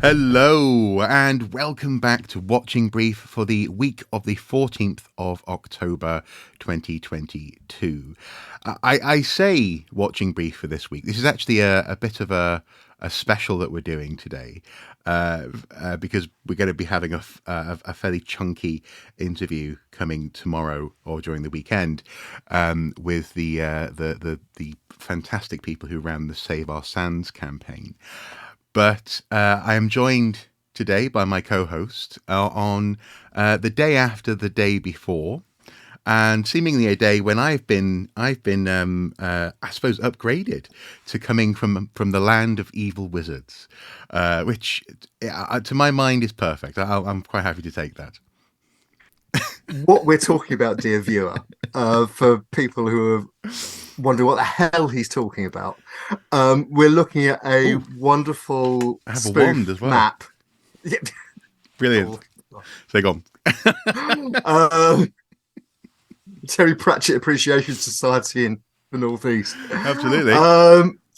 Hello and welcome back to Watching Brief for the week of the 14th of October 2022. I say Watching Brief for this week. This is actually a bit of a special that we're doing today because we're going to be having a fairly chunky interview coming tomorrow or during the weekend with the fantastic people who ran the Save Our Sands campaign. But I am joined today by my co-host on the day after the day before, and seemingly a day when I've been I suppose upgraded to coming from the land of evil wizards, which to my mind is perfect. I'm quite happy to take that. What we're talking about, dear viewer, for people who are wondering what the hell he's talking about, we're looking at a Oh, wonderful I have a wand spoof as well. map. Brilliant. Oh, So go on. um, Terry Pratchett Appreciation Society in the Northeast. Absolutely.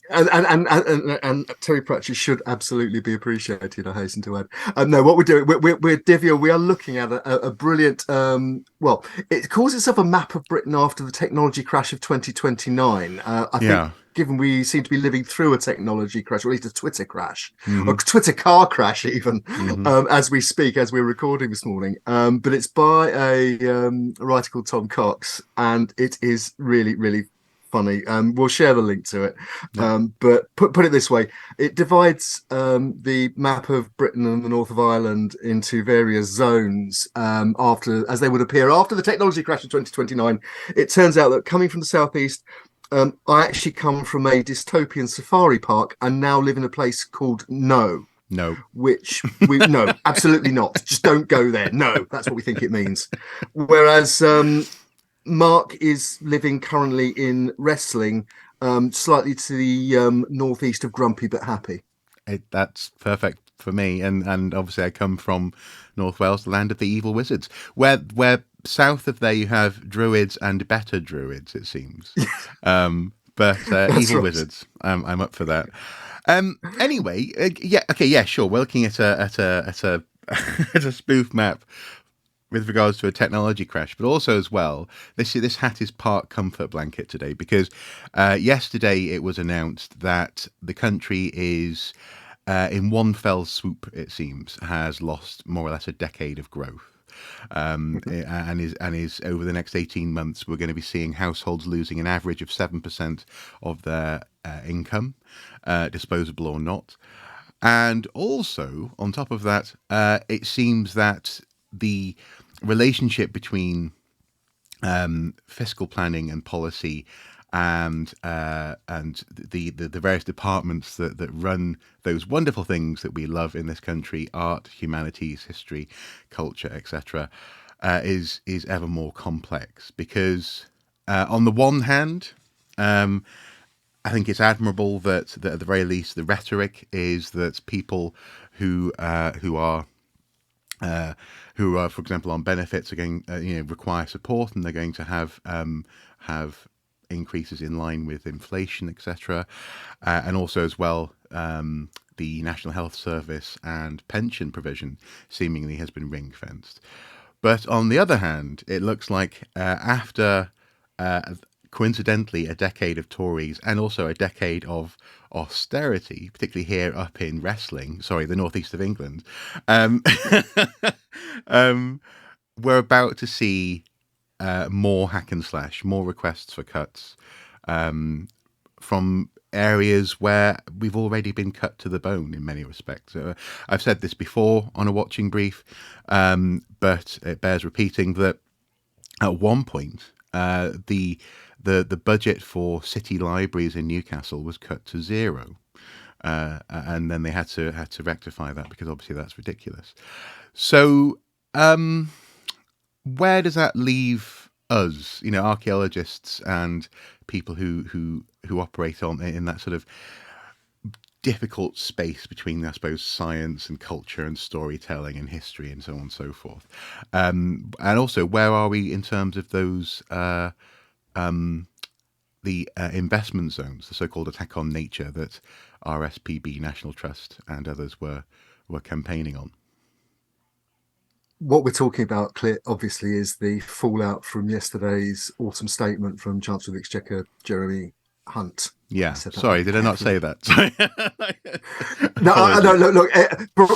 And Terry Pratchett should absolutely be appreciated, I hasten to add. No, what we're doing, we're Divya, we are looking at a brilliant, well, it calls itself a map of Britain after the technology crash of 2029. I think, Yeah. given we seem to be living through a technology crash, or at least a Twitter crash, or Mm-hmm. Twitter car crash, even Mm-hmm. as we speak, as we're recording this morning. But it's by a writer called Tom Cox, and it is really, really funny. We'll share the link to it. Yeah. But put it this way, it divides the map of Britain and the north of Ireland into various zones after as they would appear after the technology crash of 2029. It turns out that coming from the southeast, I actually come from a dystopian safari park and now live in a place called No, No. which we no, absolutely not. Just don't go there. No, that's what we think it means. Whereas Marc is living currently in wrestling, slightly to the northeast of Grumpy but Happy. That's perfect for me, and obviously I come from North Wales, the land of the evil wizards, where south of there you have druids and better druids, it seems. But That's evil right. wizards, I'm up for that. Anyway, yeah, okay, yeah, sure. We're looking at a at a spoof map with regards to a technology crash, but also as well, this hat is part comfort blanket today because yesterday it was announced that the country is, in one fell swoop, it seems, has lost more or less a decade of growth. And is over the next 18 months, we're going to be seeing households losing an average of 7% of their income, disposable or not. And also, on top of that, it seems that the relationship between fiscal planning and policy and the various departments that run those wonderful things that we love in this country, art, humanities, history, culture, etc., is ever more complex because on the one hand, I think it's admirable that at the very least the rhetoric is that people who uh, who are who are, for example, on benefits are going, require support, and they're going to have increases in line with inflation, etc. And also, as well, the National Health Service and pension provision seemingly has been ring fenced. But on the other hand, it looks like after coincidentally a decade of Tories and also a decade of austerity, particularly here up in wrestling, sorry, the northeast of England, um, um, we're about to see more hack and slash, more requests for cuts from areas where we've already been cut to the bone in many respects. I've said this before on a watching brief, but it bears repeating that at one point, the budget for city libraries in Newcastle was cut to zero, and then they had to rectify that because obviously that's ridiculous. So, where does that leave us? Archaeologists and people who operate on in that sort of difficult space between, I suppose, science and culture and storytelling and history and so on and so forth. And also, where are we in terms of those the investment zones, the so-called attack on nature that RSPB National Trust and others were were campaigning on. What we're talking about, obviously, is the fallout from yesterday's autumn statement from Chancellor of the Exchequer, Jeremy Hunt. Yeah. Sorry, did I not say that? No, look.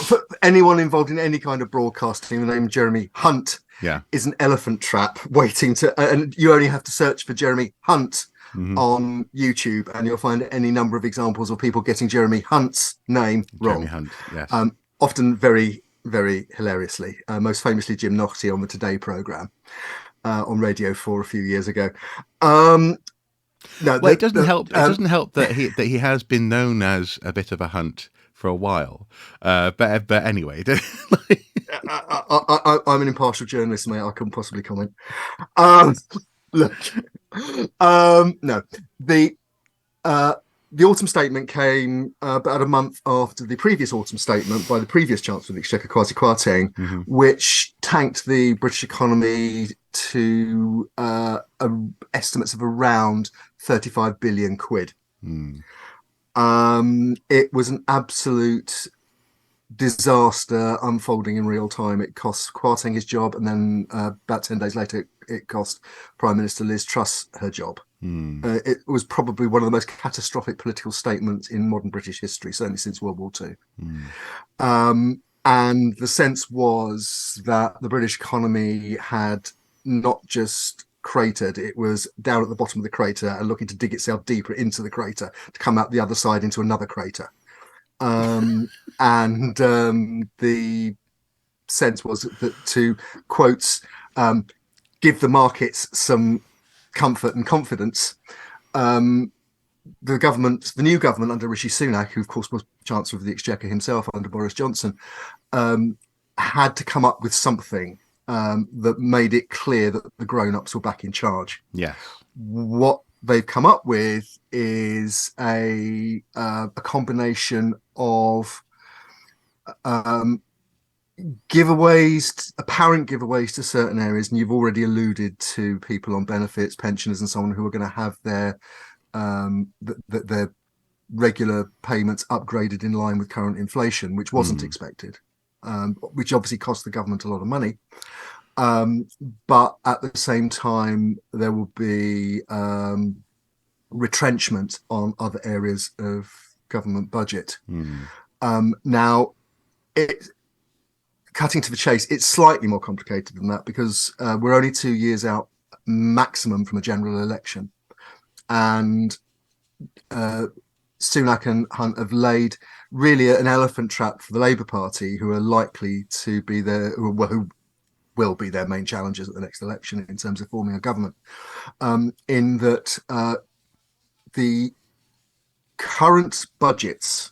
For anyone involved in any kind of broadcasting, the name Jeremy Hunt is an elephant trap waiting to, and you only have to search for Jeremy Hunt on YouTube, and you'll find any number of examples of people getting Jeremy Hunt's name wrong. Jeremy Hunt, yes. Often very, very hilariously. Most famously, Jim Naughty on the Today programme on Radio 4 a few years ago. It doesn't help. It doesn't help that he has been known as a bit of a hunt for a while. But anyway, I'm an impartial journalist, mate. I couldn't possibly comment. Look, no, the autumn statement came about a month after the previous autumn statement by the previous Chancellor of the Exchequer, Kwasi Kwarteng, which tanked the British economy to estimates of around 35 billion quid. It was an absolute disaster unfolding in real time. It cost Kwarteng his job, and then about 10 days later, it cost Prime Minister Liz Truss her job. It was probably one of the most catastrophic political statements in modern British history, certainly since World War II. And the sense was that the British economy had not just cratered, it was down at the bottom of the crater and looking to dig itself deeper into the crater to come out the other side into another crater. And the sense was that, to quotes, give the markets some comfort and confidence, the new government under Rishi Sunak, who of course was Chancellor of the Exchequer himself under Boris Johnson, had to come up with something that made it clear that the grown-ups were back in charge. Yes. What they've come up with is a combination of giveaways, apparent giveaways to certain areas, and you've already alluded to people on benefits, pensioners, and so on, who are going to have their regular payments upgraded in line with current inflation, which wasn't expected, which obviously cost the government a lot of money. But at the same time, there will be retrenchment on other areas of government budget. Now, cutting to the chase, it's slightly more complicated than that, because we're only 2 years out maximum from a general election. And Sunak and Hunt have laid really an elephant trap for the Labour Party, who are likely to be who will be their main challengers at the next election in terms of forming a government, in that the current budgets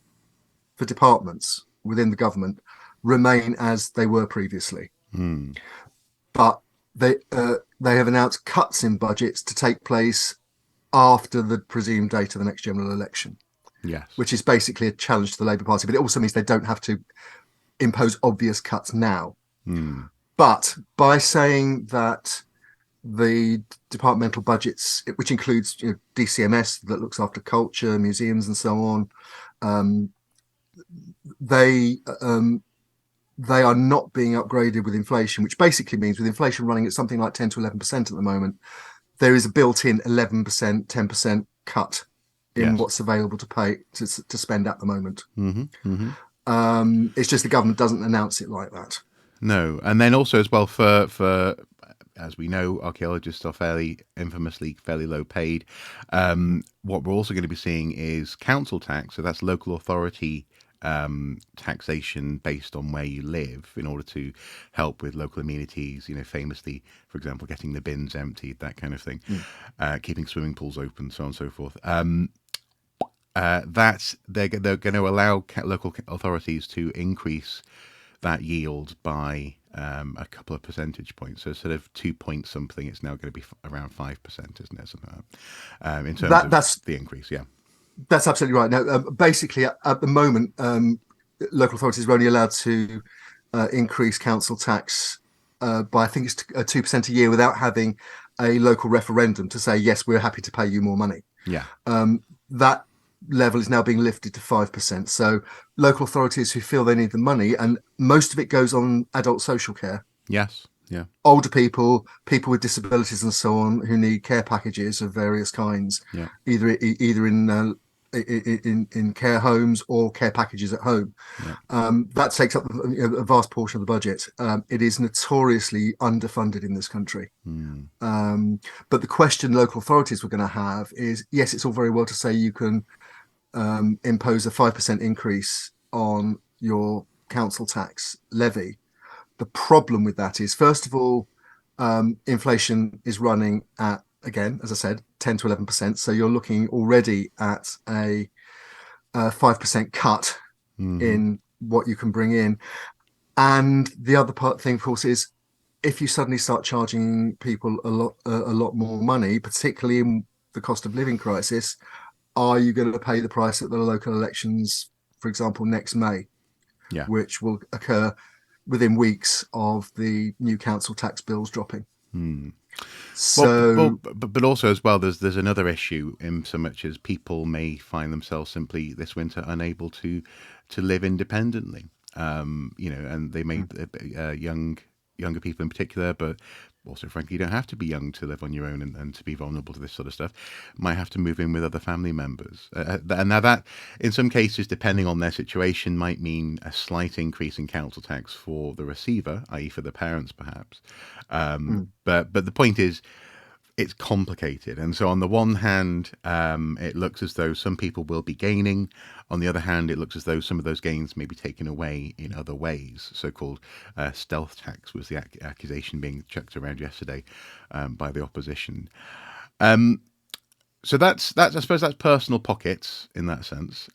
for departments within the government remain as they were previously. But they have announced cuts in budgets to take place after the presumed date of the next general election. Yes. Which is basically a challenge to the Labour Party, but it also means they don't have to impose obvious cuts now. But by saying that the departmental budgets, which includes DCMS that looks after culture, museums, and so on, they are not being upgraded with inflation, which basically means with inflation running at something like 10 to 11% at the moment, there is a built-in 11%, 10% cut in what's available to pay to spend at the moment. It's just the government doesn't announce it like that. No, and then also as well for as we know, archaeologists are infamously fairly low paid. What we're also going to be seeing is council tax, so that's local authority taxation based on where you live, in order to help with local amenities, famously, for example, getting the bins emptied, that kind of thing, keeping swimming pools open, so on and so forth. That's they're going to allow local authorities to increase that yield by a couple of percentage points. So instead of 2 point something, it's now going to be around 5%, isn't it? Something like that. In terms of the increase, yeah. That's absolutely right. Now, basically, at the moment, local authorities are only allowed to increase council tax by, I think it's 2% a year, without having a local referendum to say, yes, we're happy to pay you more money. Yeah. That level is now being lifted to 5%. So local authorities who feel they need the money, and most of it goes on adult social care, Yes. Yeah. older people, people with disabilities, and so on, who need care packages of various kinds, Yeah. either in care homes or care packages at home. Yeah. That takes up a vast portion of the budget. It is notoriously underfunded in this country. Mm. But the question local authorities were going to have is, yes, it's all very well to say you can impose a 5% increase on your council tax levy. The problem with that is, first of all, inflation is running at, again, as I said, 10 to 11%. So you're looking already at a 5% cut in what you can bring in. And the other thing, of course, is if you suddenly start charging people a lot more money, particularly in the cost of living crisis, are you going to pay the price at the local elections, for example, next May, Yeah. which will occur within weeks of the new council tax bills dropping? So, but also as well, there's another issue in so much as people may find themselves simply this winter unable to live independently. And they may younger people in particular, but also frankly, you don't have to be young to live on your own and to be vulnerable to this sort of stuff. Might have to move in with other family members, and now that in some cases, depending on their situation, might mean a slight increase in council tax for the receiver, i.e., for the parents, perhaps. But the point is, it's complicated. And so on the one hand, it looks as though some people will be gaining. On the other hand, it looks as though some of those gains may be taken away in other ways. So-called stealth tax was the accusation being chucked around yesterday by the opposition. So that's I suppose that's personal pockets in that sense.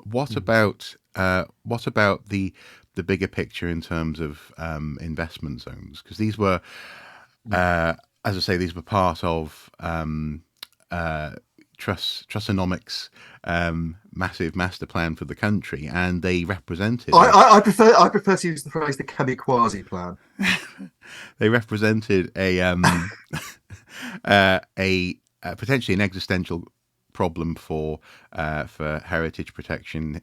What about the bigger picture in terms of investment zones? Because these were as I say, these were part of Trussonomics' massive master plan for the country, and they represented. I prefer to use the phrase the kamikaze plan. They represented a potentially an existential problem for heritage protection,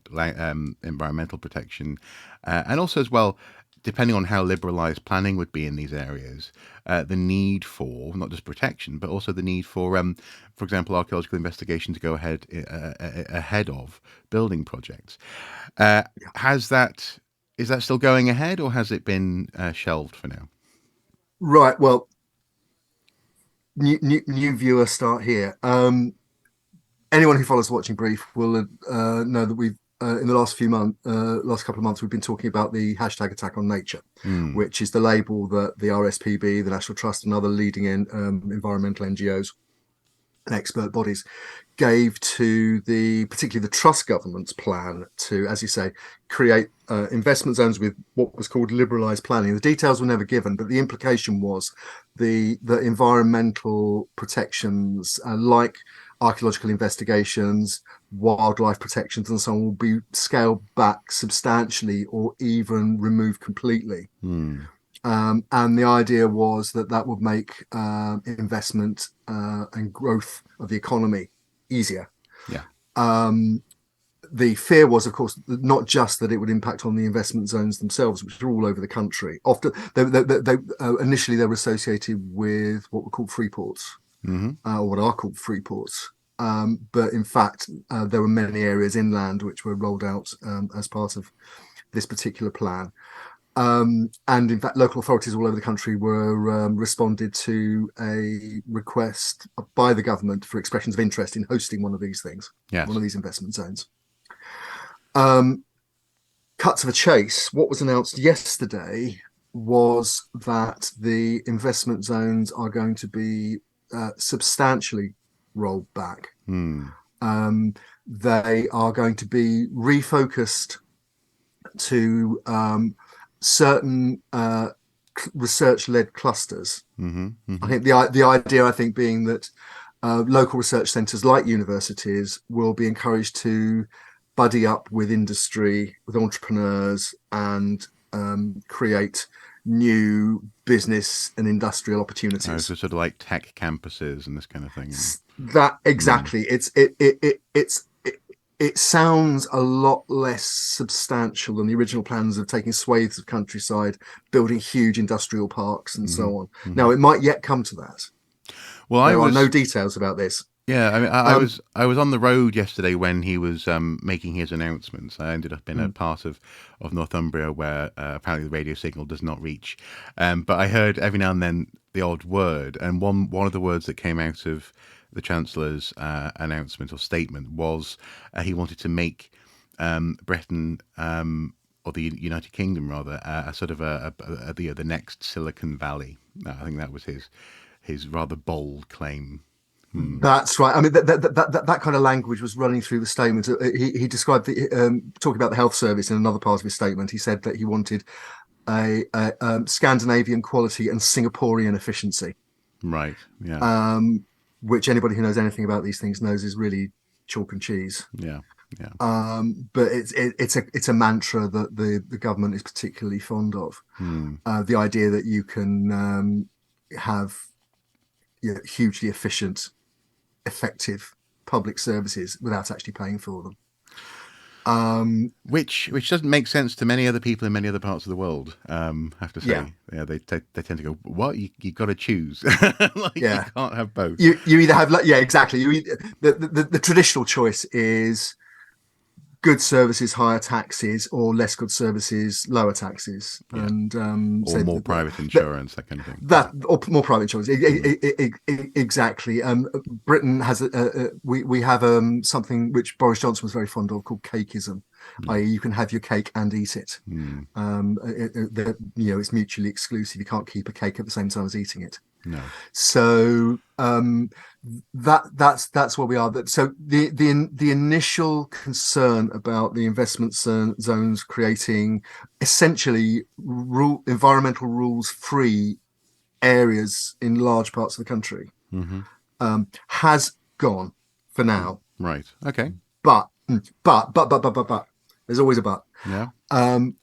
environmental protection, and also as well, depending on how liberalised planning would be in these areas, the need for not just protection, but also the need for example, archaeological investigation to go ahead of building projects. Is that still going ahead, or has it been shelved for now? Right. Well, new viewer start here. Anyone who follows Watching Brief will know that we've in the last couple of months, we've been talking about the hashtag attack on nature, which is the label that the RSPB, the National Trust, and other leading environmental NGOs and expert bodies gave to particularly the Trust government's plan to, as you say, create investment zones with what was called liberalised planning. The details were never given, but the implication was the environmental protections, like archaeological investigations, wildlife protections, and so on, will be scaled back substantially or even removed completely. And the idea was that would make investment and growth of the economy easier. Yeah. The fear was, of course, not just that it would impact on the investment zones themselves, which are all over the country. Often, initially they were associated with what were called free ports, or what are called free ports. But in fact, there were many areas inland which were rolled out as part of this particular plan. And in fact, local authorities all over the country were responded to a request by the government for expressions of interest in hosting one of these things, one of these investment zones. Cut to the chase, what was announced yesterday was that the investment zones are going to be substantially rolled back. They are going to be refocused to certain research-led clusters. I think the idea, being that local research centres like universities will be encouraged to buddy up with industry, with entrepreneurs, and create new business and industrial opportunities. So sort of like tech campuses and this kind of thing. That exactly. it sounds a lot less substantial than the original plans of taking swathes of countryside, building huge industrial parks, and Hmm. so on. Hmm. Now, it might yet come to that. Well, I There are no was. details about this. Yeah, I mean, Um, I was on the road yesterday when he was making his announcements. I ended up in a mm, part of Northumbria where apparently the radio signal does not reach. But I heard every now and then the odd word, and one of the words that came out of the Chancellor's announcement or statement was he wanted to make Britain. Or the United Kingdom, rather, a sort of the next Silicon Valley. I think that was his rather bold claim. Hmm. that's right. I mean, that kind of language was running through the statement. He described talking about the health service in another part of his statement. He said that he wanted a Scandinavian quality and Singaporean efficiency, Right. Yeah. um, which anybody who knows anything about these things knows is really chalk and cheese. Yeah. Yeah. But it's a mantra that the government is particularly fond of. Hmm. The idea that you can have, you know, hugely efficient, effective public services without actually paying for them. Which doesn't make sense to many other people in many other parts of the world. I have to Yeah, say, yeah, they tend to go, "What you got to choose? Like you yeah. can't have both." You either have, yeah, exactly. The traditional choice is good services, higher taxes, or less good services, lower taxes, Yeah, and or so more private insurance, that kind of thing. Yeah. that or more private insurance. Mm. Exactly. Britain has we have something which Boris Johnson was very fond of called cakeism, Yeah. i.e., you can have your cake and eat it. Mm. It's mutually exclusive. You can't keep a cake at the same time as eating it. No. So that's where we are. So the initial concern about the investment zones creating essentially environmental rules free areas in large parts of the country Hmm. has gone for now. Right. Okay. But but there's always a but. Yeah. Um,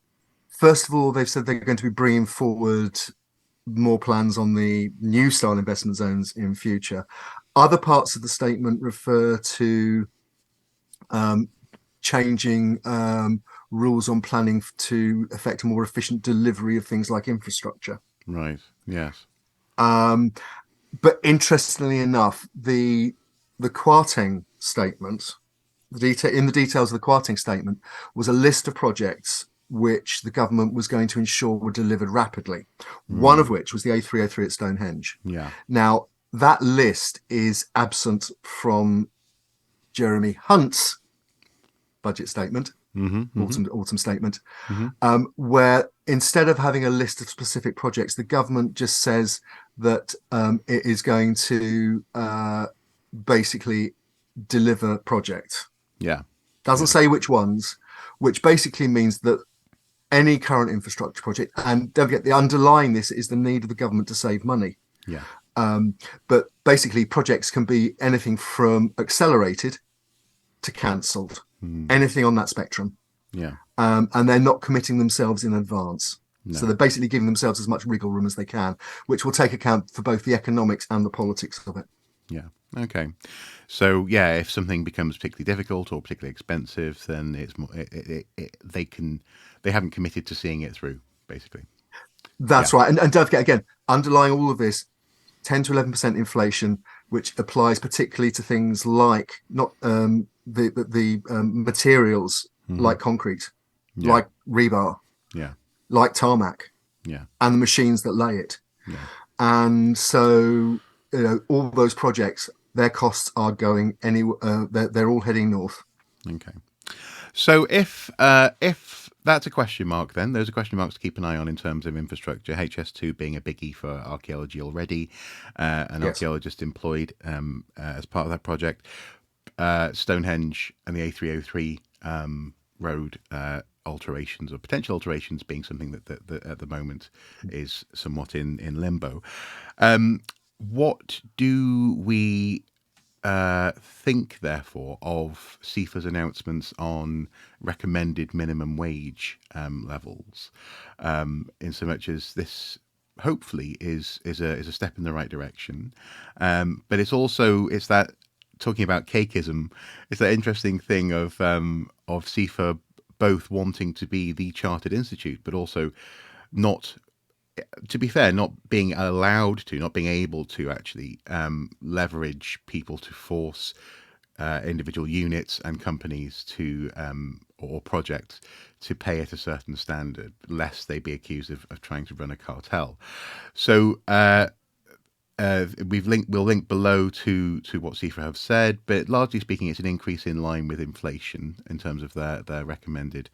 First of all, they've said they're going to be bringing forward more plans on the new style investment zones in future. Other parts of the statement refer to um, changing rules on planning to affect a more efficient delivery of things like infrastructure. Right. Yes. Um, but interestingly enough, the Kwarteng statement, in the details of the Kwarteng statement, was a list of projects which the government was going to ensure were delivered rapidly. One of Mm. which was the A303 at Stonehenge. Yeah. Now, that list is absent from Jeremy Hunt's budget statement, Hmm. Hmm. autumn statement, Hmm. where instead of having a list of specific projects, the government just says that it is going to basically deliver projects. Yeah. Doesn't Yeah. say which ones, which basically means that any current infrastructure project, and don't forget the underlying this is the need of the government to save money. Yeah. Um, but basically, projects can be anything from accelerated to cancelled, Mm. anything on that spectrum. Yeah. And they're not committing themselves in advance. So No. they're basically giving themselves as much wriggle room as they can, which will take account for both the economics and the politics of it. Yeah. Okay. So yeah, if something becomes particularly difficult or particularly expensive, then it's more, they haven't committed to seeing it through, basically. Yeah. That's right. And don't forget, again, underlying all of this, 10 to 11% inflation, which applies particularly to things like not the materials Hmm. like concrete, Yeah. like rebar, Yeah. like tarmac, Yeah. and the machines that lay it. Yeah. And so, all those projects, their costs are going they're all heading north. Okay. So if that's a question mark, then those are question marks to keep an eye on in terms of infrastructure. HS2 being a biggie for archaeology already, an Yes. archaeologist employed as part of that project. Stonehenge and the A303 road alterations or potential alterations being something that at the moment is somewhat in limbo. What do we think, therefore, of CIfA's announcements on recommended minimum wage levels, in so much as this hopefully is a step in the right direction, but it's that talking about cakeism, it's that interesting thing of CIfA both wanting to be the chartered institute, but also not, to be fair, not being allowed to, not being able to actually leverage people to force individual units and companies to or projects to pay at a certain standard, lest they be accused of trying to run a cartel. So we'll link below to what CIfA have said, but largely speaking, it's an increase in line with inflation in terms of their recommended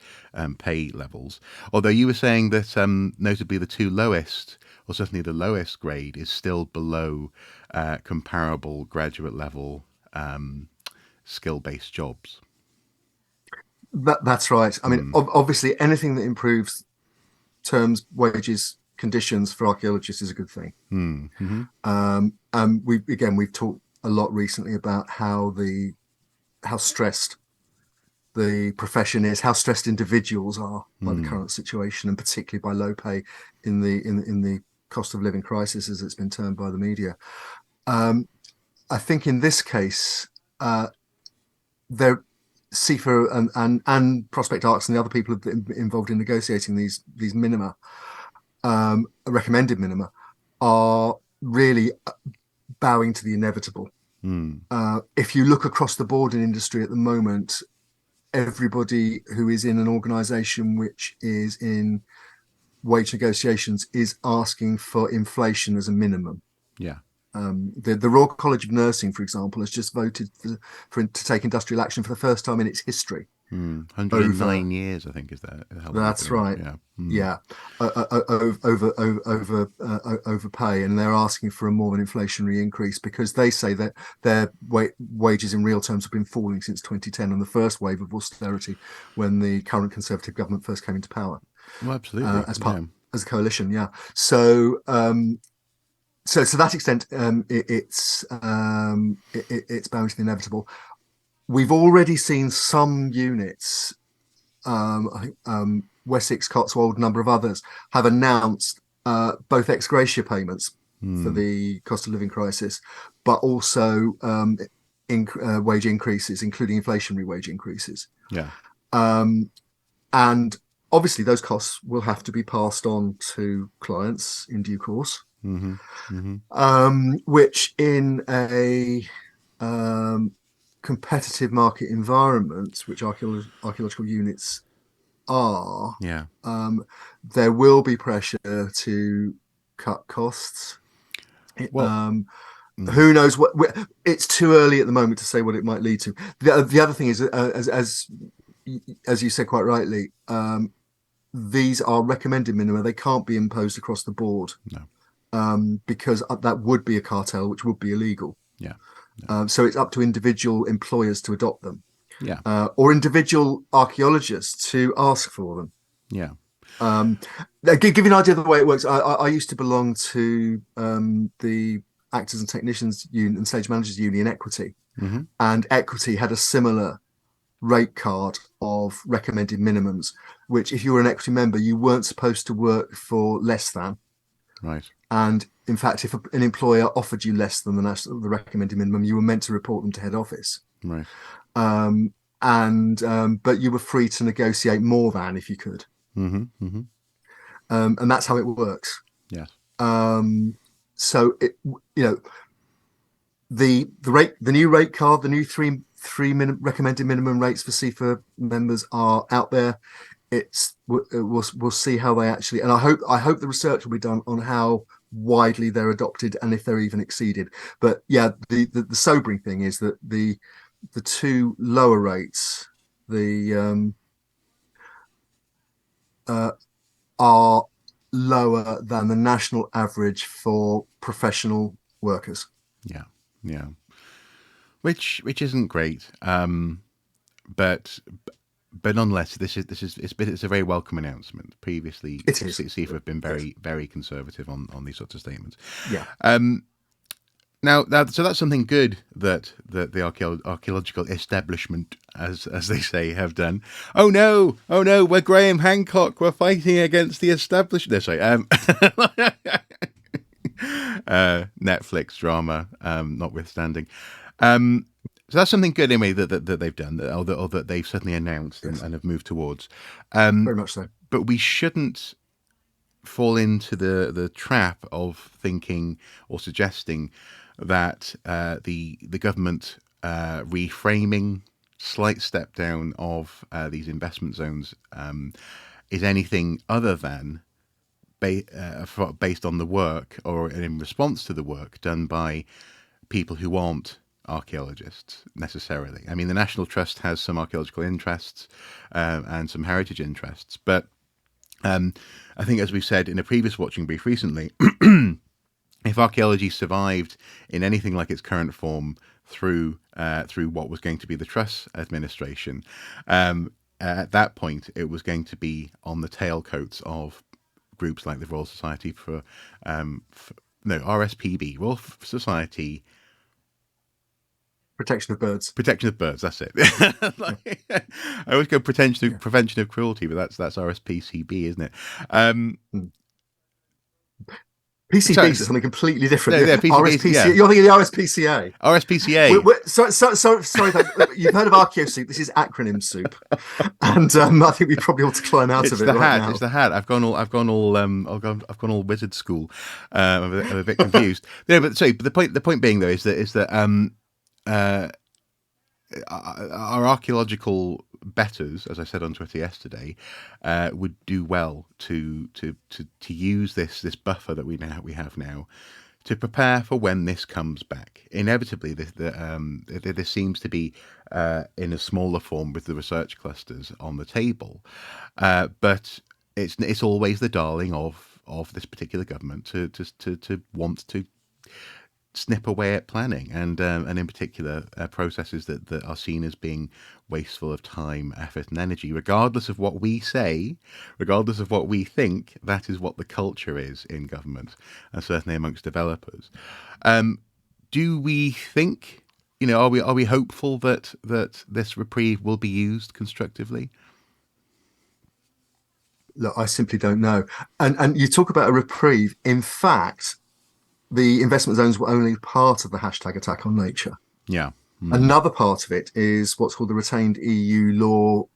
pay levels. Although you were saying that notably the two lowest, or certainly the lowest grade, is still below comparable graduate level skill-based jobs. That's right. I mean, obviously, anything that improves terms, wages, conditions for archaeologists is a good thing. We've talked a lot recently about how stressed the profession is, how stressed individuals are by the current situation, and particularly by low pay in the cost of living crisis, as it's been termed by the media. I think in this case, CIfA and Prospect Arcs and the other people involved in negotiating these minima, recommended minima, are really bowing to the inevitable. If you look across the board in industry at the moment, everybody who is in an organisation which is in wage negotiations is asking for inflation as a minimum. Yeah. The Royal College of Nursing, for example, has just voted to take industrial action for the first time in its history. 109 years, I think, is that? That's right. Yeah. Over pay, and they're asking for a more of an inflationary increase because they say that their wages in real terms have been falling since 2010 and the first wave of austerity when the current Conservative government first came into power. Well, absolutely. As a coalition, yeah. So to that extent, it's bowing to the inevitable. We've already seen some units, I think Wessex, Cotswold, a number of others, have announced both ex gratia payments for the cost of living crisis, but also wage increases, including inflationary wage increases. Yeah. And obviously those costs will have to be passed on to clients in due course. Which in a competitive market environment, which archaeological units are, there will be pressure to cut costs. Who knows what? It's too early at the moment to say what it might lead to. The other thing is, as you said quite rightly, these are recommended minima. They can't be imposed across the board. No. Because that would be a cartel, which would be illegal. Yeah. So it's up to individual employers to adopt them. Yeah. Or individual archaeologists to ask for them. Yeah. Give you an idea of the way it works. I used to belong to the Actors and Technicians Union and Stage Managers Union, Equity. And Equity had a similar rate card of recommended minimums, which if you were an equity member, you weren't supposed to work for less than. Right. And in fact, if an employer offered you less than the recommended minimum, you were meant to report them to head office. Right. But you were free to negotiate more than if you could. And that's how it works. Yes. So the new rate card, the new three recommended minimum rates for CIfA members are out there. We'll see how they actually, and I hope the research will be done on how widely they're adopted and if they're even exceeded. But yeah, the sobering thing is that the two lower rates, are lower than the national average for professional workers. Yeah, yeah, which isn't great, but nonetheless, it's a very welcome announcement. Previously, CIfA have been very conservative on these sorts of statements. Yeah. Now, so that's something good that the archaeological establishment, as they say, have done. Oh no, we're Graham Hancock. We're fighting against the establishment. No, sorry. Netflix drama, notwithstanding. So that's something good anyway that they've done, or that they've certainly announced Yes, and have moved towards. very much so. But we shouldn't fall into the trap of thinking or suggesting that the government reframing slight step down of these investment zones is anything other than based on the work or in response to the work done by people who aren't archaeologists necessarily. I mean, the National Trust has some archaeological interests and some heritage interests, but I think, as we've said in a previous watching brief recently, if archaeology survived in anything like its current form through what was going to be the Truss administration, at that point it was going to be on the tailcoats of groups like the Royal Society no, RSPB, Royal Society Protection of birds. Protection of birds. That's it. I always go prevention of cruelty, but that's RSPCB, isn't it? PCBs is something completely different. Yeah, PCBs, RSPCA. You're thinking the RSPCA. RSPCA. Sorry, you've heard of Archaeosoup. This is acronym soup, and I think we probably ought to climb out of it right now. It's the hat. I've gone all wizard school. I'm a bit confused. No, but sorry. But the point being though is that our archaeological betters, as I said on Twitter yesterday, would do well to use this buffer that we have now to prepare for when this comes back. Inevitably, this seems to be in a smaller form with the research clusters on the table, but it's always the darling of this particular government to want to snip away at planning and in particular processes that are seen as being wasteful of time, effort and energy, regardless of what we say, regardless of what we think. That is what the culture is in government, and certainly amongst developers. Do we think, are we hopeful that this reprieve will be used constructively? Look, I simply don't know. And you talk about a reprieve. In fact, the investment zones were only part of the hashtag attack on nature. Yeah. Another part of it is what's called the retained EU law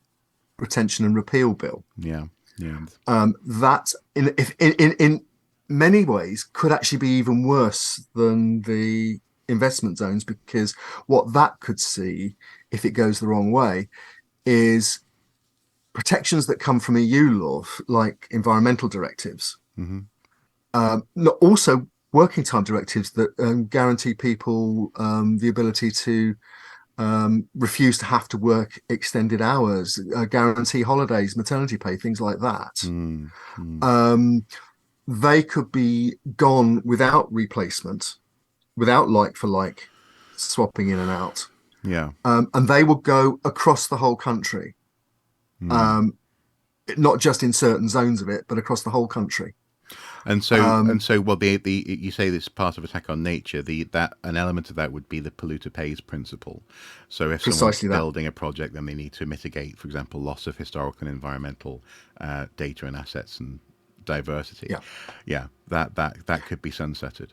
retention and repeal bill. Yeah. That in many ways could actually be even worse than the investment zones, because what that could see, if it goes the wrong way, is protections that come from EU law, like environmental directives, also working time directives that guarantee people the ability to refuse to have to work extended hours, guarantee holidays, maternity pay, things like that. They could be gone without replacement, without like for like swapping in and out. Yeah. And they will go across the whole country, not just in certain zones of it, but across the whole country. And so, well, you say this part of attack on nature. That an element of that would be the polluter pays principle. So if someone's building a project, then they need to mitigate, for example, loss of historical and environmental data and assets and diversity. Yeah, that could be sunsetted.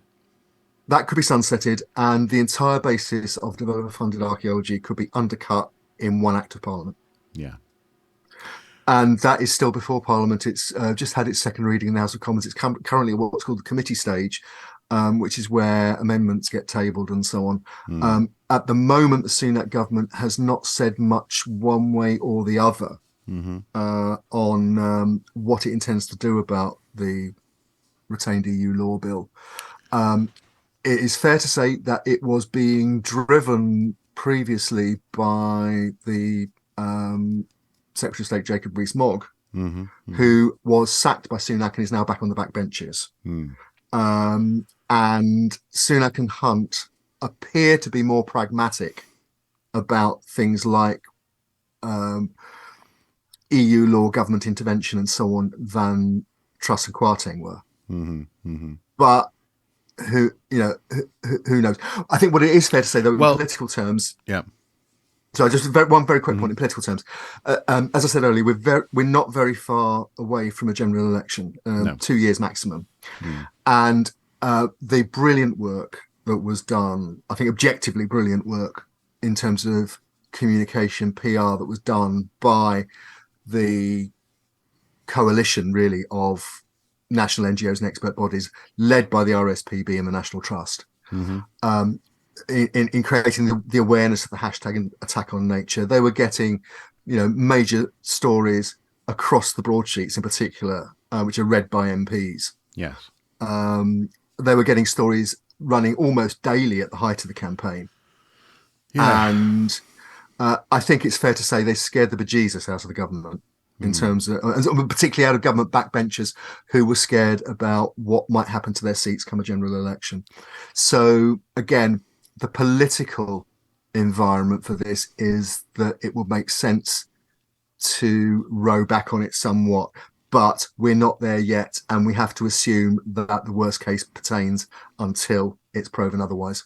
That could be sunsetted, and the entire basis of developer-funded archaeology could be undercut in one act of Parliament. Yeah. And that is still before Parliament. It's just had its second reading in the House of Commons. It's currently at what's called the committee stage, which is where amendments get tabled and so on. At the moment, the Sunak government has not said much one way or the other on what it intends to do about the retained EU law bill. It is fair to say that it was being driven previously by the Secretary of State Jacob Rees-Mogg, who was sacked by Sunak and is now back on the back benches. And Sunak and Hunt appear to be more pragmatic about things like EU law, government intervention, and so on than Truss and Kwarteng were. But who knows? I think what it is fair to say, though, in political terms. Yeah. So just one very quick point in political terms. As I said earlier, we're not very far away from a general election, 2 years maximum. And the brilliant work that was done, I think objectively brilliant work in terms of communication PR that was done by the coalition, really, of national NGOs and expert bodies led by the RSPB and the National Trust. Mm-hmm. Um, in creating the awareness of the hashtag attack on nature. They were getting, major stories across the broadsheets in particular, which are read by MPs. Yes. They were getting stories running almost daily at the height of the campaign. Yeah. And I think it's fair to say they scared the bejesus out of the government in terms of, particularly out of government backbenchers who were scared about what might happen to their seats come a general election. So again, the political environment for this is that it would make sense to row back on it somewhat, but we're not there yet, and we have to assume that the worst case pertains until it's proven otherwise.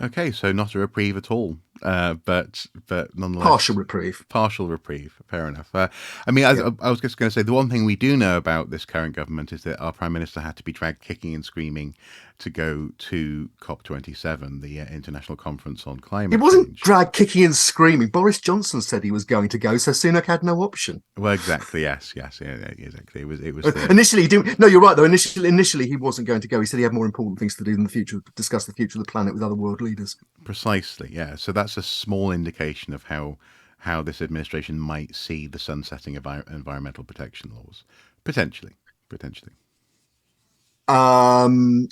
Okay, so not a reprieve at all, but Partial nonetheless, reprieve. partial reprieve. Fair enough. I mean, Yeah. I was just going to say the one thing we do know about this current government is that our prime minister had to be dragged kicking and screaming to go to COP27, the International Conference on It Climate wasn't Change. drag kicking and screaming. Boris Johnson said he was going to go, so Sunak had no option. Well, exactly. Yes. Yes. Yeah, yeah, exactly. It was the Initially, he didn't. No, you're right. Though initially, he wasn't going to go. He said he had more important things to do in the future, discuss the future of the planet with other world leaders. precisely. Yeah. So that's a small indication of how this administration might see the sunsetting of environmental protection laws, potentially. Potentially. Um,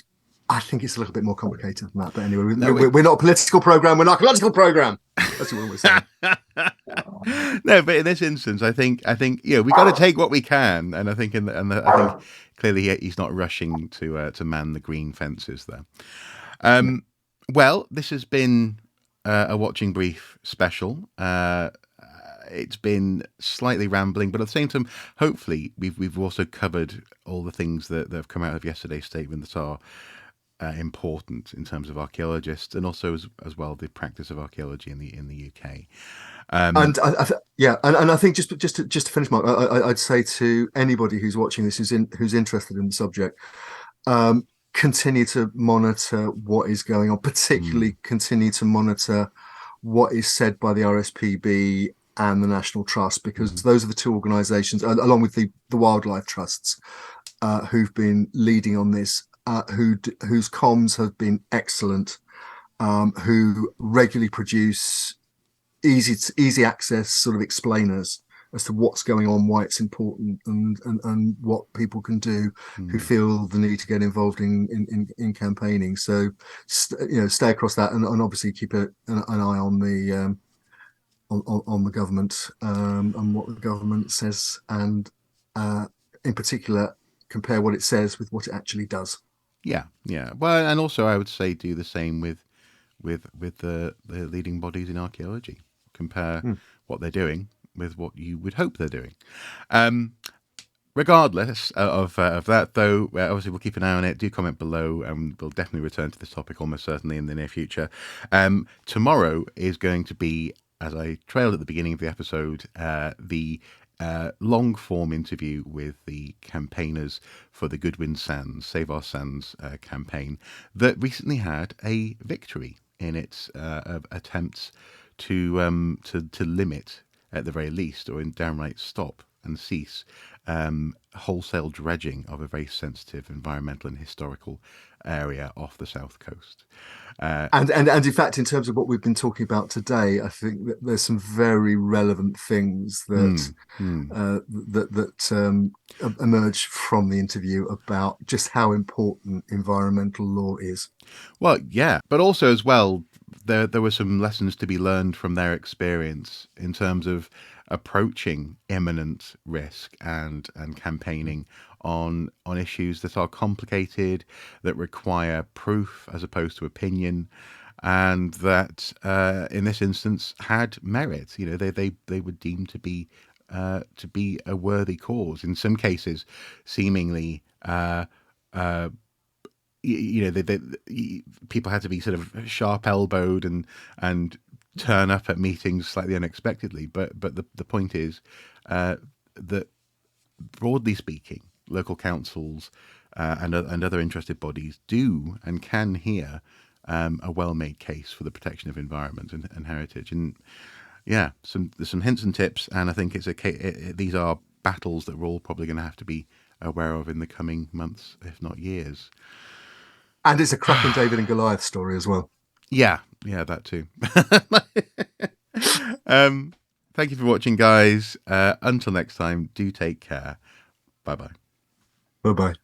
I think it's a little bit more complicated than that. But anyway, No, we're not a political program. We're an archaeological program. That's what we're saying. no, but in this instance, I think we got to take what we can, and I think I think clearly he's not rushing to man the green fences there. Well, this has been a watching brief special. It's been slightly rambling, but at the same time, hopefully, we've also covered all the things that have come out of yesterday's statement that are important in terms of archaeologists, and also as well the practice of archaeology in the UK. And I think just to finish, Mark, I'd say to anybody who's watching this who's interested in the subject, continue to monitor what is going on. Particularly, continue to monitor what is said by the RSPB and the National Trust, because those are the two organisations, along with the wildlife trusts, who've been leading on this, whose comms have been excellent, who regularly produce easy access sort of explainers as to what's going on, why it's important, and what people can do who feel the need to get involved in campaigning. So stay across that, and obviously keep an eye on the government, and what the government says, and in particular compare what it says with what it actually does. Yeah, yeah. Well, and also I would say do the same with the leading bodies in archaeology. Compare what they're doing with what you would hope they're doing. Regardless of that, though, obviously we'll keep an eye on it. Do comment below, and we'll definitely return to this topic almost certainly in the near future. Tomorrow is going to be, as I trailed at the beginning of the episode, the long form interview with the campaigners for the Goodwin Sands, Save Our Sands campaign that recently had a victory in its attempts to limit, at the very least, or in downright stop and cease wholesale dredging of a very sensitive environmental and historical area off the south coast. And in fact, in terms of what we've been talking about today, I think that there's some very relevant things that emerge from the interview about just how important environmental law is. Well, yeah, but also as well, there were some lessons to be learned from their experience in terms of approaching imminent risk and campaigning on issues that are complicated, that require proof as opposed to opinion, and that in this instance had merit. They were deemed to be a worthy cause. In some cases, seemingly. People had to be sort of sharp-elbowed and turn up at meetings slightly unexpectedly. But the point is that broadly speaking, local councils and other interested bodies do and can hear a well-made case for the protection of environment and heritage. And yeah, there's some hints and tips, and I think these are battles that we're all probably going to have to be aware of in the coming months, if not years. And it's a cracking David and Goliath story as well. Yeah, that too. Thank you for watching, guys. Until next time, do take care. Bye bye. Bye bye.